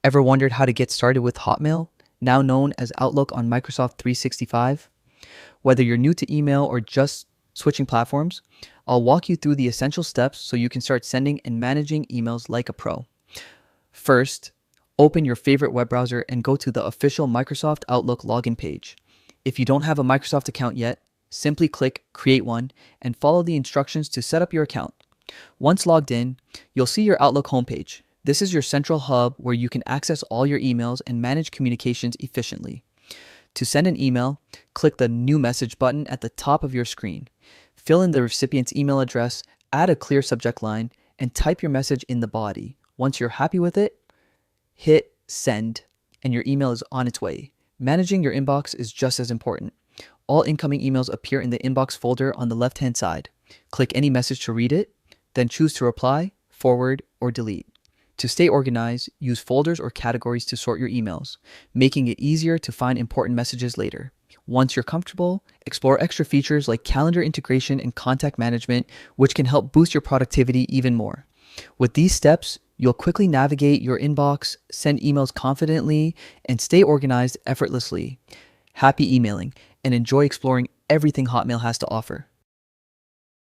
Ever wondered how to get started with Hotmail, now known as Outlook on Microsoft 365? Whether you're new to email or just switching platforms, I'll walk you through the essential steps so you can start sending and managing emails like a pro. First, open your favorite web browser and go to the official Microsoft Outlook login page. If you don't have a Microsoft account yet, simply click Create One and follow the instructions to set up your account. Once logged in, you'll see your Outlook homepage. This is your central hub where you can access all your emails and manage communications efficiently. To send an email, click the New Message button at the top of your screen. Fill in the recipient's email address, add a clear subject line, and type your message in the body. Once you're happy with it, hit Send, and your email is on its way. Managing your inbox is just as important. All incoming emails appear in the inbox folder on the left-hand side. Click any message to read it, then choose to reply, forward, or delete. To stay organized, use folders or categories to sort your emails, making it easier to find important messages later. Once you're comfortable, explore extra features like calendar integration and contact management, which can help boost your productivity even more. With these steps, you'll quickly navigate your inbox, send emails confidently, and stay organized effortlessly. Happy emailing, and enjoy exploring everything Hotmail has to offer.